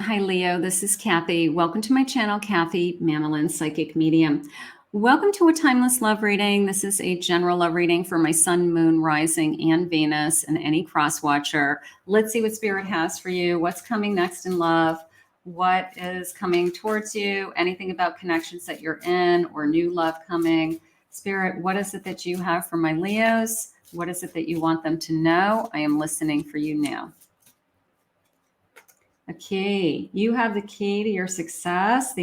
Hi, Leo. This is Kathy. Welcome to my channel, Kathy Mamolen, Psychic Medium. Welcome to a timeless love reading. This is a general love reading for my sun, moon, rising, and Venus, and any cross watcher. Let's see what Spirit has for you. What's coming next in love? What is coming towards you? Anything about connections that you're in or new love coming? Spirit, what is it that you have for my Leos? What is it that you want them to know? I am listening for you now. A key. You have the key to your success.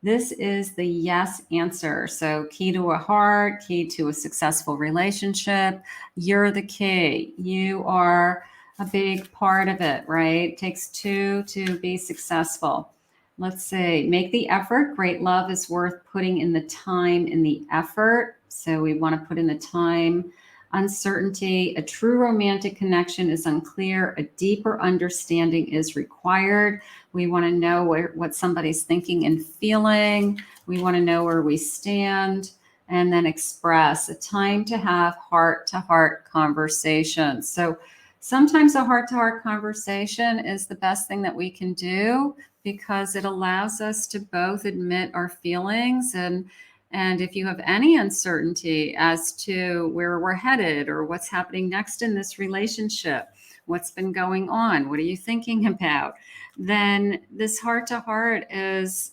This is the yes answer. So key to a heart, key to a successful relationship. You're the key. You are a big part of it, right? It takes two to be successful. Let's see. Make the effort. Great love is worth putting in the time and the effort. So we want to put in the time. Uncertainty, a true romantic connection is unclear. A deeper understanding is required. We want to know what somebody's thinking and feeling. We want to know where we stand, and then express. A time to have heart-to-heart conversations. So sometimes a heart-to-heart conversation is the best thing that we can do because it allows us to both admit our feelings and if you have any uncertainty as to where we're headed or what's happening next in this relationship, what's been going on, what are you thinking about, then this heart-to-heart is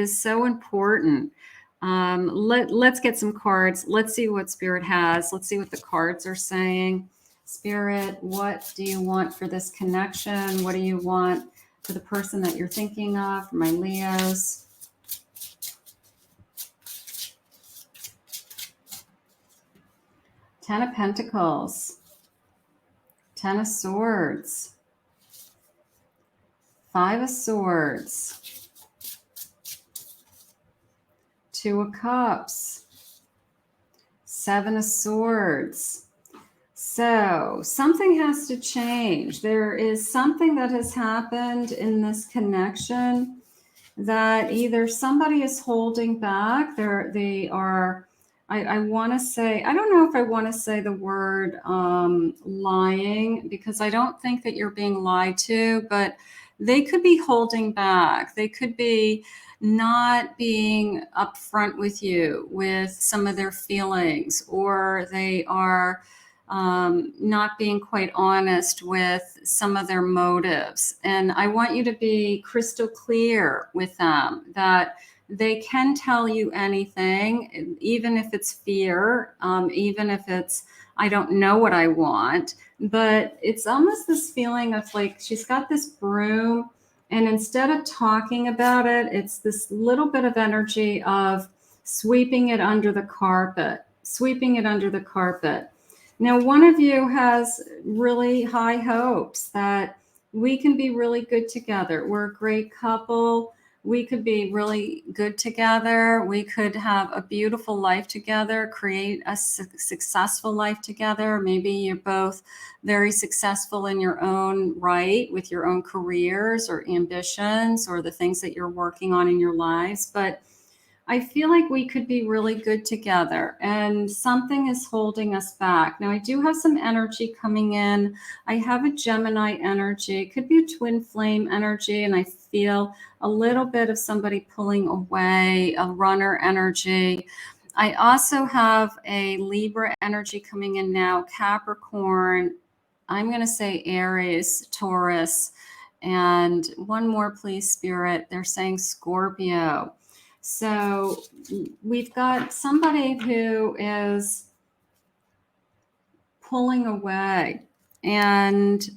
so important. Let's get some cards. Let's see what Spirit has. Let's see what the cards are saying. Spirit, what do you want for this connection? What do you want for the person that you're thinking of, for my Leos? Ten of Pentacles, Ten of Swords, Five of Swords, Two of Cups, Seven of Swords. So something has to change. There is something that has happened in this connection that either somebody is holding back. They are... I want to say, I don't know if I want to say the word lying, because I don't think that you're being lied to, but they could be holding back. They could be not being upfront with you with some of their feelings, or they are not being quite honest with some of their motives. And I want you to be crystal clear with them that they can tell you anything, even if it's fear, even if it's, I don't know what I want. But it's almost this feeling of like she's got this broom, and instead of talking about it, it's this little bit of energy of sweeping it under the carpet, sweeping it under the carpet. Now, one of you has really high hopes that we can be really good together. We're a great couple. We could be really good together. We could have a beautiful life together, create a successful life together. Maybe you're both very successful in your own right with your own careers or ambitions or the things that you're working on in your lives. But I feel like we could be really good together, and something is holding us back. Now, I do have some energy coming in. I have a Gemini energy. It could be a twin flame energy, and I feel a little bit of somebody pulling away, a runner energy. I also have a Libra energy coming in now, Capricorn. I'm going to say Aries, Taurus, and one more, please, Spirit. They're saying Scorpio. So we've got somebody who is pulling away, and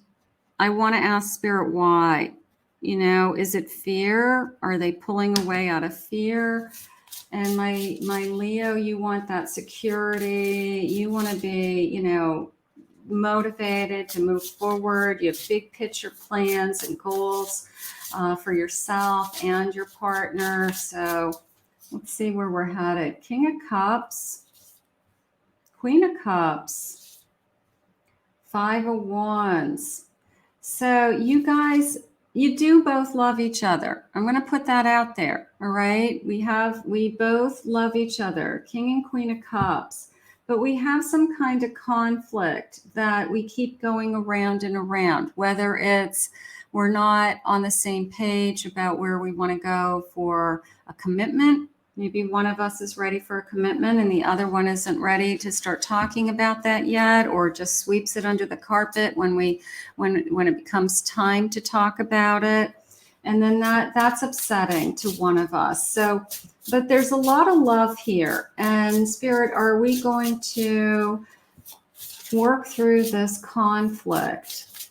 I want to ask Spirit why. You know, is it fear? Are they pulling away out of fear? And my Leo, you want that security. You want to be, you know, motivated to move forward. You have big picture plans and goals for yourself and your partner. So let's see where we're headed. King of Cups, Queen of Cups, Five of Wands. So you guys, you do both love each other. I'm going to put that out there. All right. We both love each other, King and Queen of Cups, but we have some kind of conflict that we keep going around and around, whether it's we're not on the same page about where we want to go for a commitment. Maybe one of us is ready for a commitment and the other one isn't ready to start talking about that yet, or just sweeps it under the carpet when it becomes time to talk about it. And then that's upsetting to one of us. So, but there's a lot of love here. And Spirit, are we going to work through this conflict?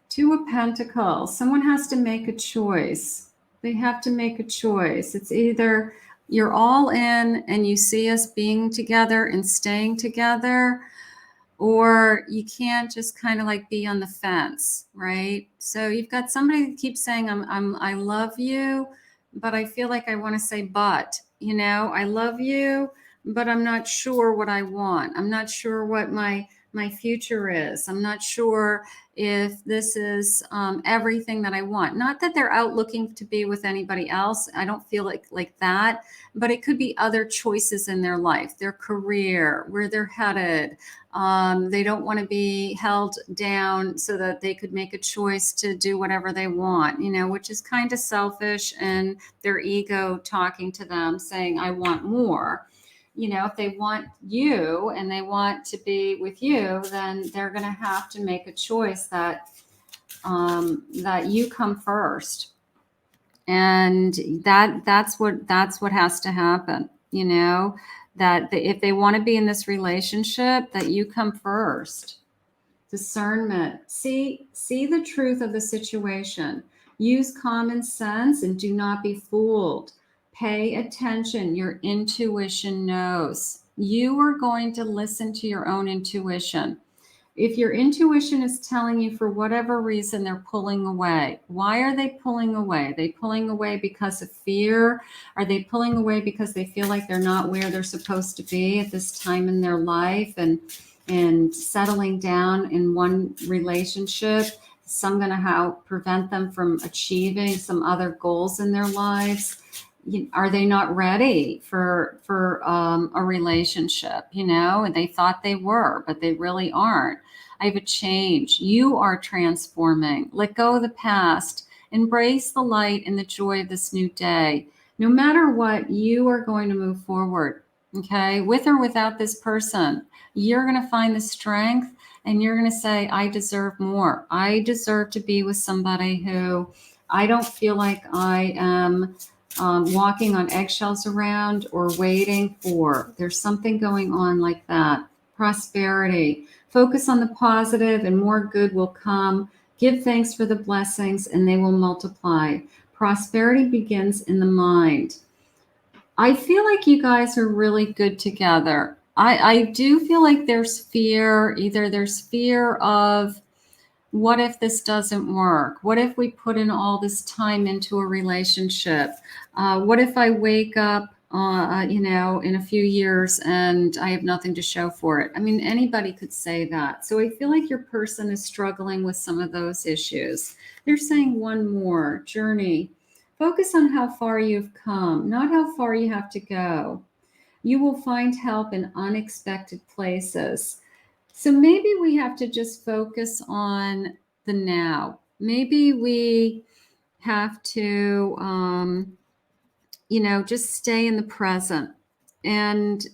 Two of Pentacles. Someone has to make a choice. They have to make a choice. It's either you're all in and you see us being together and staying together, or you can't just kind of like be on the fence, right? So you've got somebody that keeps saying, I love you, but I feel like I want to say, but, I love you, but I'm not sure what I want. I'm not sure what my future is. I'm not sure if this is everything that I want. Not that they're out looking to be with anybody else. I don't feel like that, but it could be other choices in their life, their career, where they're headed. They don't want to be held down so that they could make a choice to do whatever they want, which is kind of selfish, and their ego talking to them saying, I want more. If they want you and they want to be with you, then they're going to have to make a choice that you come first. And that's what has to happen, that if they want to be in this relationship, that you come first. Discernment. See the truth of the situation. Use common sense and do not be fooled. Pay attention. Your intuition knows. You are going to listen to your own intuition. If your intuition is telling you for whatever reason they're pulling away, why are they pulling away? Are they pulling away because of fear? Are they pulling away because they feel like they're not where they're supposed to be at this time in their life, and settling down in one relationship some going to prevent them from achieving some other goals in their lives? Are they not ready for a relationship? And they thought they were, but they really aren't. I have a change. You are transforming. Let go of the past. Embrace the light and the joy of this new day. No matter what, you are going to move forward. Okay, with or without this person, you're going to find the strength, and you're going to say, I deserve more. I deserve to be with somebody who I don't feel like I am walking on eggshells around or waiting for. There's something going on like that. Prosperity. Focus on the positive and more good will come. Give thanks for the blessings and they will multiply. Prosperity begins in the mind. I feel like you guys are really good together. I do feel like there's fear. Either there's fear of, what if this doesn't work? What if we put in all this time into a relationship? What if I wake up, in a few years and I have nothing to show for it? I mean, anybody could say that. So I feel like your person is struggling with some of those issues. They're saying one more journey. Focus on how far you've come, not how far you have to go. You will find help in unexpected places. So maybe we have to just focus on the now. Maybe we have to, just stay in the present and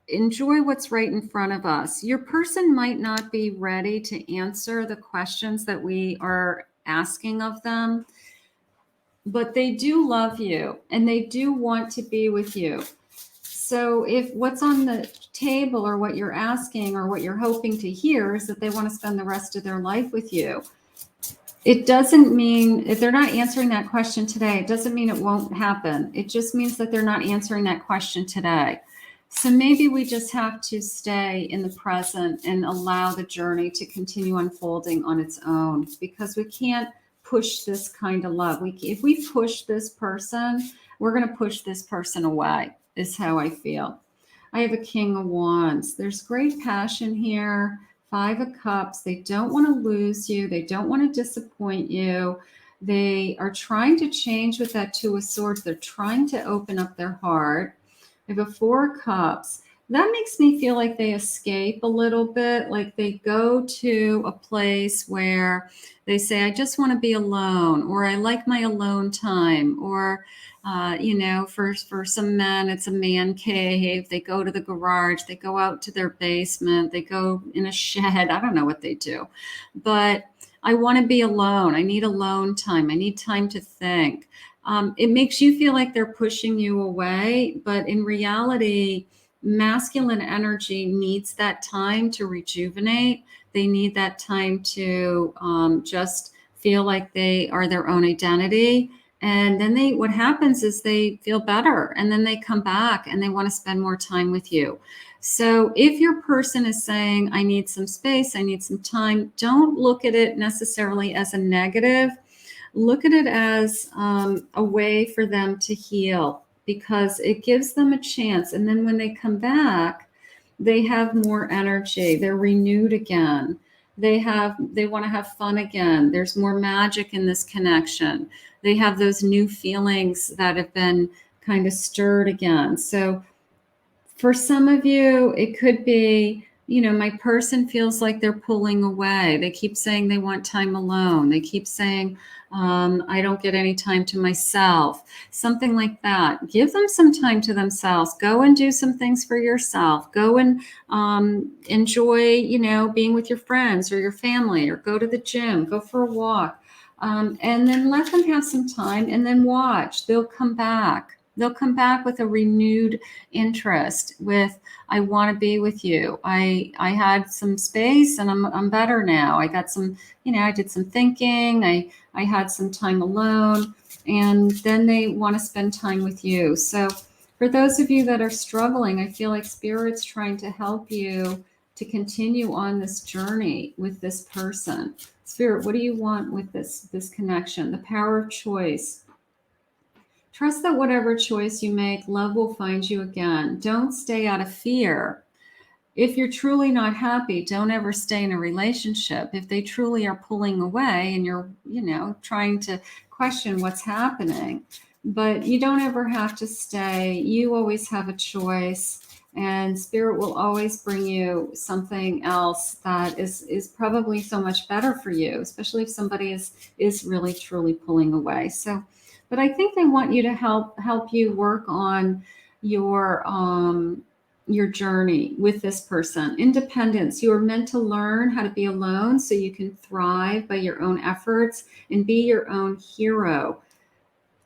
enjoy what's right in front of us. Your person might not be ready to answer the questions that we are asking of them, but they do love you and they do want to be with you. So if what's on the table or what you're asking or what you're hoping to hear is that they want to spend the rest of their life with you, it doesn't mean, if they're not answering that question today, it doesn't mean it won't happen. It just means that they're not answering that question today. So maybe we just have to stay in the present and allow the journey to continue unfolding on its own, because we can't push this kind of love. If we push this person, we're going to push this person away, is how I feel. I have a King of Wands. There's great passion here. 5 of Cups. They don't want to lose you. They don't want to disappoint you. They are trying to change with that 2 of Swords. They're trying to open up their heart. I have a 4 of Cups. that makes me feel like they escape a little bit, like they go to a place where they say, I just want to be alone, or I like my alone time, or, for some men, it's a man cave. They go to the garage, they go out to their basement, they go in a shed. I don't know what they do, but I want to be alone. I need alone time. I need time to think. It makes you feel like they're pushing you away, but in reality, masculine energy needs that time to rejuvenate. They need that time to just feel like they are their own identity. And then what happens is they feel better, and then they come back and they want to spend more time with you. So if your person is saying, I need some space, I need some time, don't look at it necessarily as a negative. Look at it as a way for them to heal, because it gives them a chance. And then when they come back, they have more energy. They're renewed again. They want to have fun again. There's more magic in this connection. They have those new feelings that have been kind of stirred again. So for some of you, it could be, my person feels like they're pulling away. They keep saying they want time alone. They keep saying, I don't get any time to myself, something like that. Give them some time to themselves. Go and do some things for yourself. Go and enjoy, being with your friends or your family, or go to the gym, go for a walk. And then let them have some time, and then watch. They'll come back. They'll come back with a renewed interest, with, I want to be with you. I had some space, and I'm better now. I got some, I did some thinking. I had some time alone, and then they want to spend time with you. So for those of you that are struggling, I feel like Spirit's trying to help you to continue on this journey with this person. Spirit, what do you want with this connection? The power of choice. Trust that whatever choice you make, love will find you again. Don't stay out of fear. If you're truly not happy, don't ever stay in a relationship. If they truly are pulling away and you're, trying to question what's happening, but you don't ever have to stay. You always have a choice, and Spirit will always bring you something else that is probably so much better for you, especially if somebody is really truly pulling away. So, but I think they want you to help you work on your journey with this person. Independence. You are meant to learn how to be alone so you can thrive by your own efforts and be your own hero.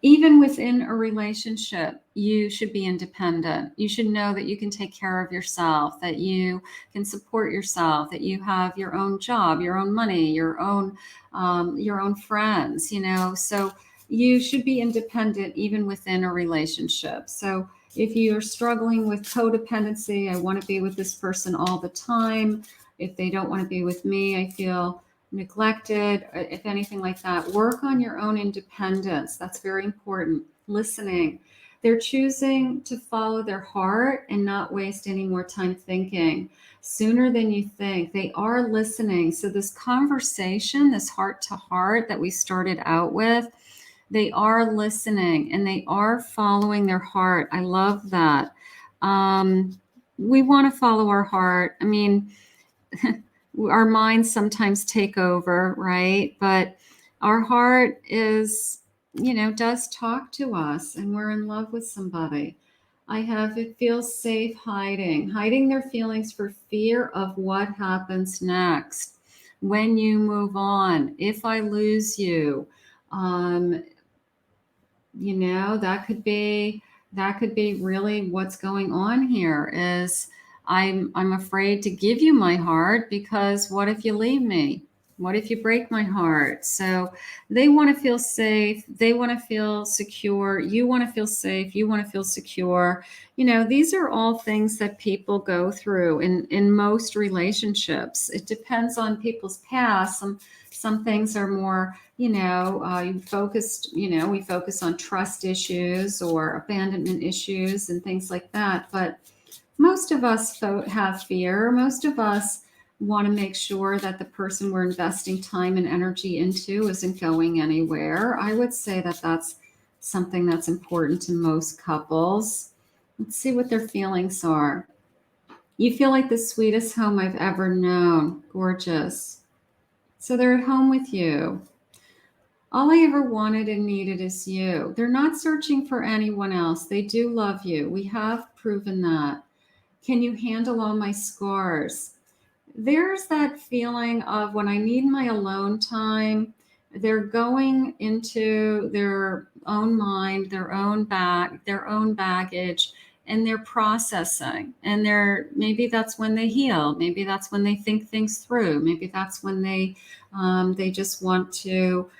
Even within a relationship, you should be independent. You should know that you can take care of yourself, that you can support yourself, that you have your own job, your own money, your own friends, So you should be independent even within a relationship. So if you're struggling with codependency, I want to be with this person all the time. If they don't want to be with me, I feel neglected, if anything like that. Work on your own independence. That's very important. Listening. They're choosing to follow their heart and not waste any more time thinking. Sooner than you think. They are listening. So this conversation, this heart to heart that we started out with, they are listening and they are following their heart. I love that. We want to follow our heart. I mean, our minds sometimes take over, right? But our heart does talk to us, and we're in love with somebody. It feels safe hiding their feelings for fear of what happens next. When you move on, if I lose you, that could be really what's going on here. Is I'm afraid to give you my heart, because what if you leave me? What if you break my heart? So they want to feel safe. They want to feel secure. You want to feel safe. You want to feel secure. These are all things that people go through in most relationships. It depends on people's past. Some things are more, we focus on trust issues or abandonment issues and things like that. But most of us have fear. Most of us want to make sure that the person we're investing time and energy into isn't going anywhere. I would say that that's something that's important to most couples. Let's see what their feelings are. You feel like the sweetest home I've ever known. Gorgeous. So they're at home with you. All I ever wanted and needed is you. They're not searching for anyone else. They do love you. We have proven that. Can you handle all my scars? There's that feeling of when I need my alone time, they're going into their own mind, their own baggage, and they're processing. And maybe that's when they heal. Maybe that's when they think things through. Maybe that's when they just want to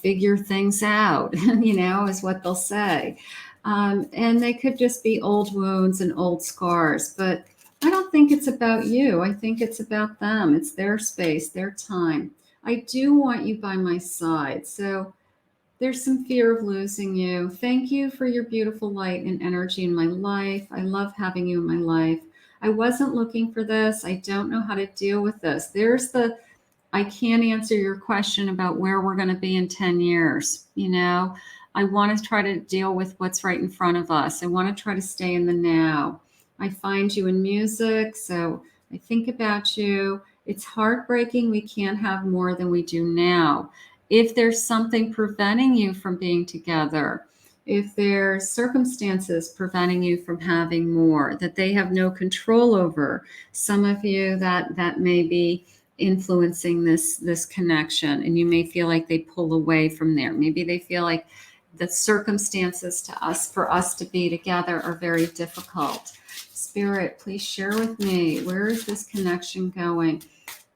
figure things out. Is what they'll say. And they could just be old wounds and old scars, but I don't think it's about you. I think it's about them. It's their space, their time. I do want you by my side. So there's some fear of losing you. Thank you for your beautiful light and energy in my life. I love having you in my life. I wasn't looking for this. I don't know how to deal with this. I can't answer your question about where we're going to be in 10 years. I want to try to deal with what's right in front of us. I want to try to stay in the now. I find you in music, so I think about you. It's heartbreaking we can't have more than we do now. If there's something preventing you from being together, if there's circumstances preventing you from having more that they have no control over, some of you that may be influencing this connection, and you may feel like they pull away from there. Maybe they feel like the circumstances for us to be together are very difficult. Spirit, please share with me, where is this connection going?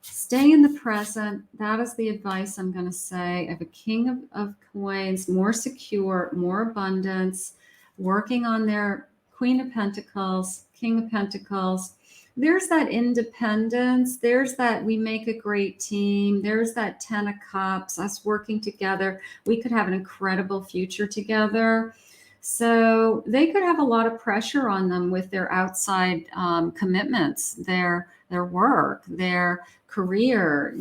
Stay in the present. That is the advice I'm going to say. I have a King of Coins, more secure, more abundance, working on their Queen of Pentacles, King of Pentacles. There's that independence. There's that we make a great team. There's that 10 of Cups, us working together. We could have an incredible future together. So they could have a lot of pressure on them with their outside commitments, their work, their career,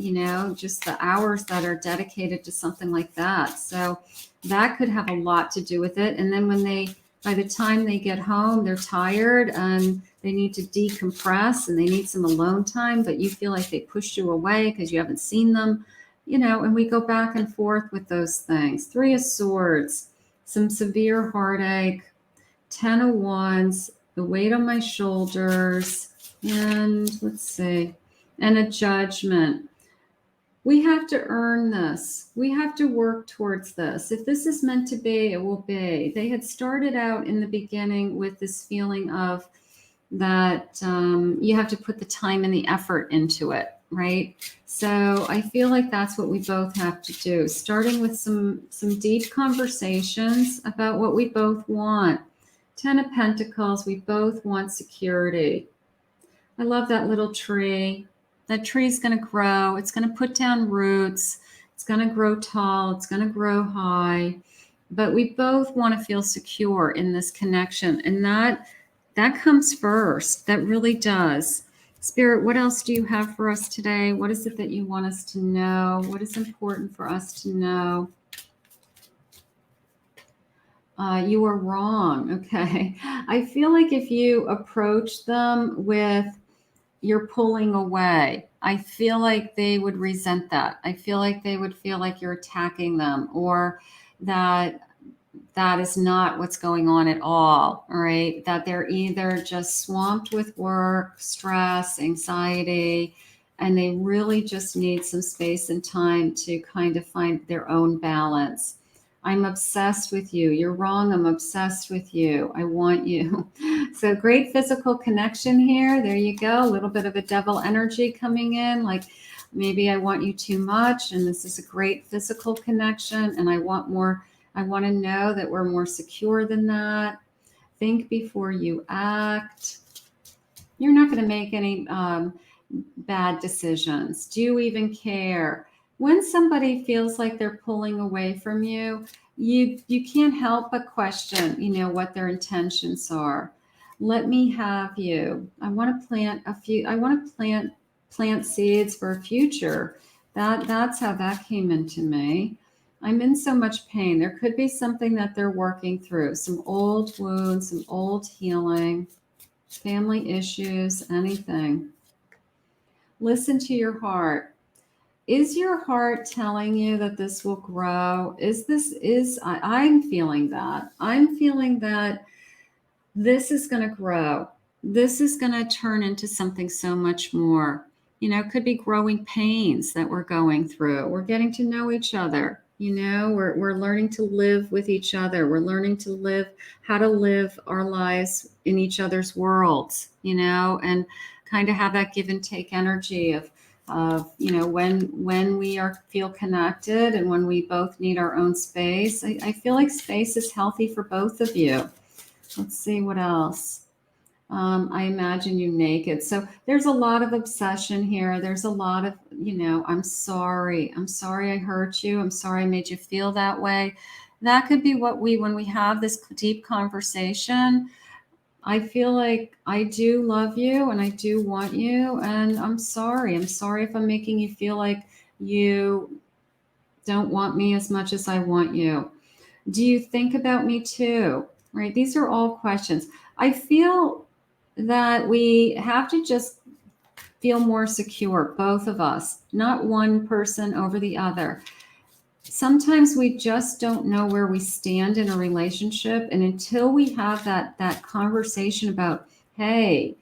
just the hours that are dedicated to something like that. So that could have a lot to do with it. And then by the time they get home, they're tired and they need to decompress and they need some alone time, but you feel like they pushed you away because you haven't seen them, and we go back and forth with those things. 3 of Swords, some severe heartache, 10 of Wands, the weight on my shoulders, and let's see, and a Judgment. We have to earn this. We have to work towards this. If this is meant to be, it will be. They had started out in the beginning with this feeling of that you have to put the time and the effort into it, right? So I feel like that's what we both have to do, starting with some deep conversations about what we both want. 10 of Pentacles, we both want security. I love that little tree. That tree is going to grow. It's going to put down roots. It's going to grow tall. It's going to grow high. But we both want to feel secure in this connection. And that comes first. That really does. Spirit, what else do you have for us today? What is it that you want us to know? What is important for us to know? You are wrong. Okay. I feel like if you approach them with you're pulling away, I feel like they would resent that. I feel like they would feel like you're attacking them, or that is not what's going on at all right? That they're either just swamped with work, stress, anxiety, and they really just need some space and time to kind of find their own balance. I'm obsessed with you. You're wrong. I'm obsessed with you. I want you. So great physical connection here. There you go. A little bit of a devil energy coming in. Like maybe I want you too much. And this is a great physical connection. And I want more. I want to know that we're more secure than that. Think before you act. You're not going to make any bad decisions. Do you even care? When somebody feels like they're pulling away from you, you can't help but question, what their intentions are. Let me have you. I want to plant seeds for a future. That's how that came into me. I'm in so much pain. There could be something that they're working through, some old wounds, some old healing. family issues, anything. Listen to your heart. Is your heart telling you that this will grow? I'm feeling that. I'm feeling that this is going to grow. This is going to turn into something so much more. It could be growing pains that we're going through. We're getting to know each other. We're learning to live with each other. We're learning to live how to live our lives in each other's worlds, and kind of have that give and take energy of when we feel connected and when we both need our own space. I feel like space is healthy for both of you. Let's see what else. I imagine you naked. So there's a lot of obsession here. There's a lot of, I'm sorry. I'm sorry I hurt you. I'm sorry I made you feel that way. That could be when we have this deep conversation, I feel like I do love you and I do want you. And I'm sorry. I'm sorry if I'm making you feel like you don't want me as much as I want you. Do you think about me too? Right? These are all questions. I feel that we have to just feel more secure, both of us, not one person over the other. Sometimes we just don't know where we stand in a relationship. And until we have that conversation about, hey,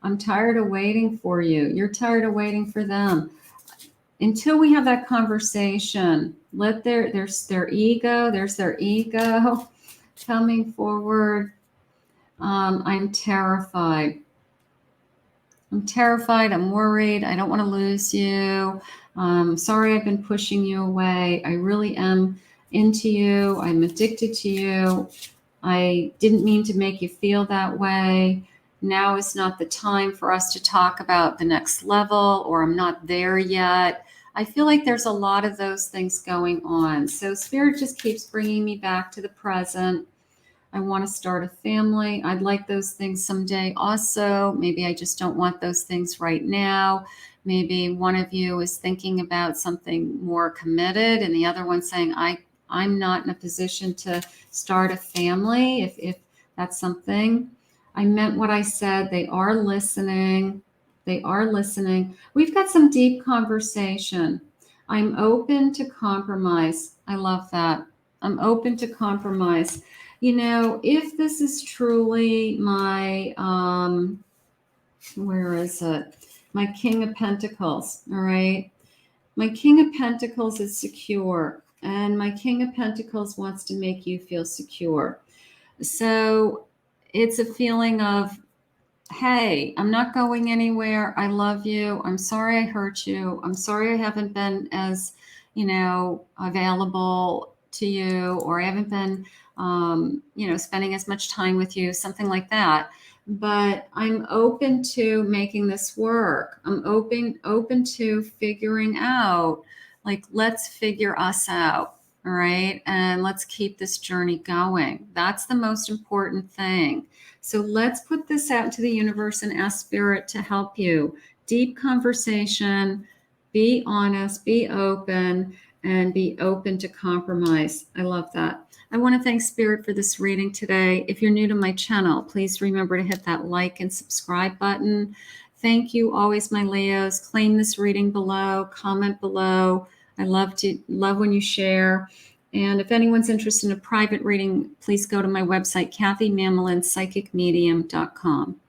I'm tired of waiting for you. You're tired of waiting for them. Until we have that conversation, there's their ego coming forward. I'm terrified. I'm worried. I don't want to lose you. Sorry I've been pushing you away. I really am into you. I'm addicted to you. I didn't mean to make you feel that way. Now is not the time for us to talk about the next level, or I'm not there yet. I feel like there's a lot of those things going on. So Spirit just keeps bringing me back to the present. I want to start a family. I'd like those things someday also. Maybe I just don't want those things right now. Maybe one of you is thinking about something more committed and the other one saying, I'm not in a position to start a family. If that's something. I meant what I said. They are listening. They are listening. We've got some deep conversation. I'm open to compromise. I love that. I'm open to compromise. If this is truly my, where is it? My King of Pentacles, all right? My King of Pentacles is secure, and my King of Pentacles wants to make you feel secure. So it's a feeling of, hey, I'm not going anywhere. I love you. I'm sorry I hurt you. I'm sorry I haven't been as, available to you, or I haven't been, spending as much time with you, something like that. But I'm open to making this work. I'm open to figuring out, like, let's figure us out. All right. And let's keep this journey going. That's the most important thing. So let's put this out into the universe and ask Spirit to help you. Deep conversation, be honest, be open, and be open to compromise. I love that. I want to thank Spirit for this reading today. If you're new to my channel, please remember to hit that like and subscribe button. Thank you always, my Leos. Claim this reading below, comment below. I love when you share. And if anyone's interested in a private reading, please go to my website, KathyMamolenPsychicMedium.com.